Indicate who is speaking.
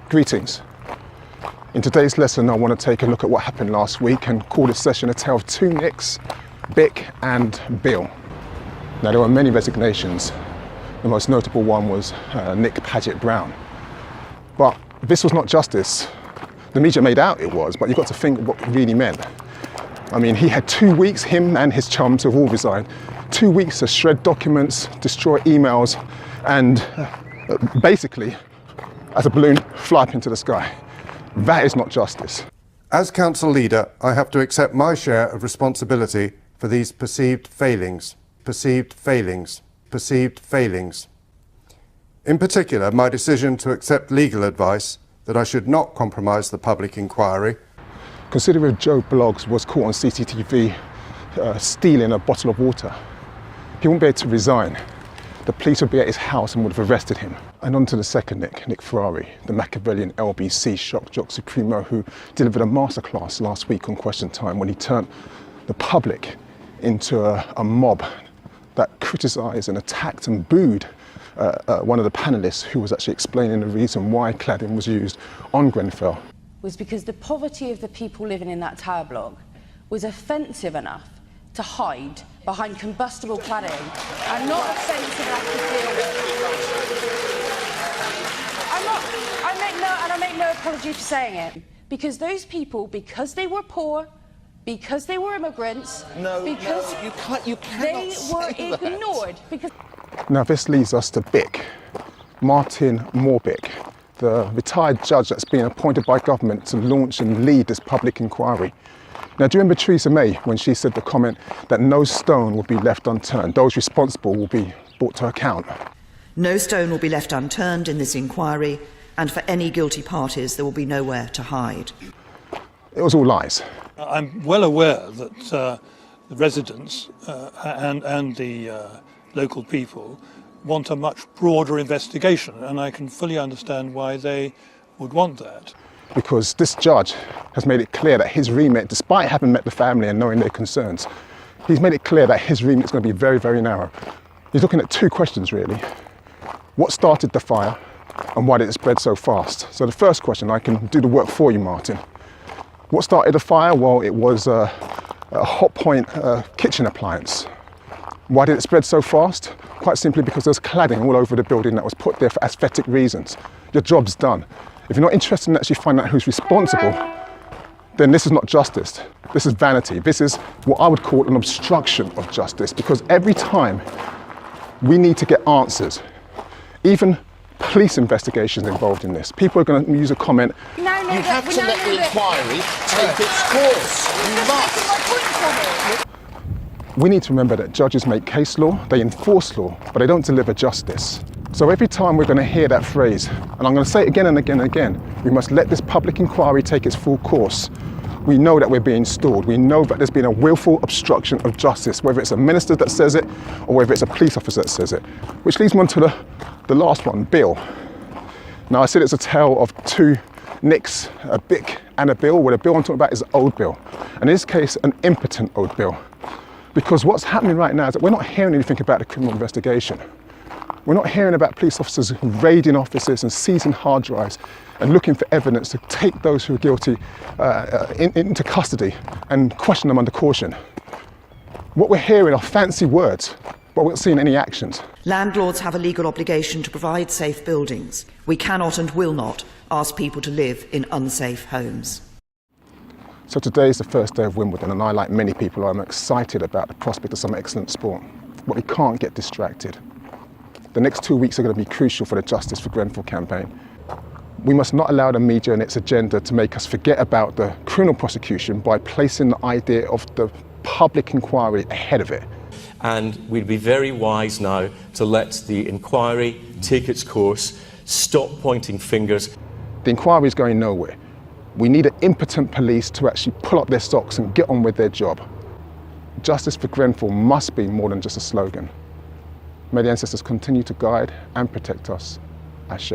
Speaker 1: Greetings. In today's lesson, I want to take a look at what happened last week and call this session a tale of two Nicks, Bick and Bill. Now, there were many resignations. The most notable one was Nick Paget Brown. But this was not justice. The media made out it was, but you've got to think what it really meant. I mean, he had 2 weeks, him and his chum, to have all resigned. 2 weeks to shred documents, destroy emails, and basically, as a balloon, fly up into the sky. That is not justice.
Speaker 2: As council leader, I have to accept my share of responsibility for these perceived failings. Perceived failings. Perceived failings. In particular, my decision to accept legal advice that I should not compromise the public inquiry.
Speaker 1: Consider if Joe Bloggs was caught on CCTV stealing a bottle of water. He wouldn't be able to resign. The police would be at his house and would have arrested him. And on to the second Nick Ferrari, the Machiavellian LBC shock jock supremo who delivered a masterclass last week on Question Time when he turned the public into a mob that criticised and attacked and booed one of the panellists who was actually explaining the reason why cladding was used on Grenfell.
Speaker 3: Was because the poverty of the people living in that tower block was offensive enough to hide behind combustible cladding and not offensive enough to deal with. I make no apology for saying it, because those people, because they were poor, because they were immigrants, because
Speaker 4: you
Speaker 3: they were ignored. Because
Speaker 1: now this leads us to Bick, Martin Morbick, the retired judge that's been appointed by government to launch and lead this public inquiry. Now, do you remember Theresa May when she said the comment that no stone will be left unturned? Those responsible will be brought to account.
Speaker 5: No stone will be left unturned in this inquiry, and for any guilty parties, there will be nowhere to hide.
Speaker 1: It was all lies.
Speaker 6: I'm well aware that the residents and the local people want a much broader investigation, and I can fully understand why they would want that.
Speaker 1: Because this judge has made it clear that his remit, despite having met the family and knowing their concerns, he's made it clear that his remit is going to be very, very narrow. He's looking at two questions, really. What started the fire, and why did it spread so fast? So the first question, I can do the work for you, Martin. What started the fire? Well, it was a hot point kitchen appliance. Why did it spread so fast? Quite simply because there's cladding all over the building that was put there for aesthetic reasons. Your job's done. If you're not interested in actually finding out who's responsible, then this is not justice. This is vanity. This is what I would call an obstruction of justice, because every time we need to get answers, even police investigations involved in this, people are going to use a comment.
Speaker 4: You have to let the inquiry take its course. You must.
Speaker 1: We need to remember that judges make case law, they enforce law, but they don't deliver justice. So every time we're going to hear that phrase, and I'm going to say it again and again and again, we must let this public inquiry take its full course. We know that we're being stalled. We know that there's been a willful obstruction of justice, whether it's a minister that says it or whether it's a police officer that says it. Which leads me on to the last one, Bill. Now, I said it's a tale of two Nicks, a Bick and a Bill. Well, the Bill I'm talking about is old Bill. And in this case, an impotent old Bill. Because what's happening right now is that we're not hearing anything about the criminal investigation. We're not hearing about police officers raiding offices and seizing hard drives and looking for evidence to take those who are guilty into custody and question them under caution. What we're hearing are fancy words, but we're not seeing any actions.
Speaker 5: Landlords have a legal obligation to provide safe buildings. We cannot and will not ask people to live in unsafe homes.
Speaker 1: So today is the first day of Wimbledon, and I, like many people, am excited about the prospect of some excellent sport. But we can't get distracted. The next 2 weeks are going to be crucial for the Justice for Grenfell campaign. We must not allow the media and its agenda to make us forget about the criminal prosecution by placing the idea of the public inquiry ahead of it.
Speaker 7: And we'd be very wise now to let the inquiry take its course, stop pointing fingers.
Speaker 1: The inquiry is going nowhere. We need an impotent police to actually pull up their socks and get on with their job. Justice for Grenfell must be more than just a slogan. May the ancestors continue to guide and protect us. Ashe.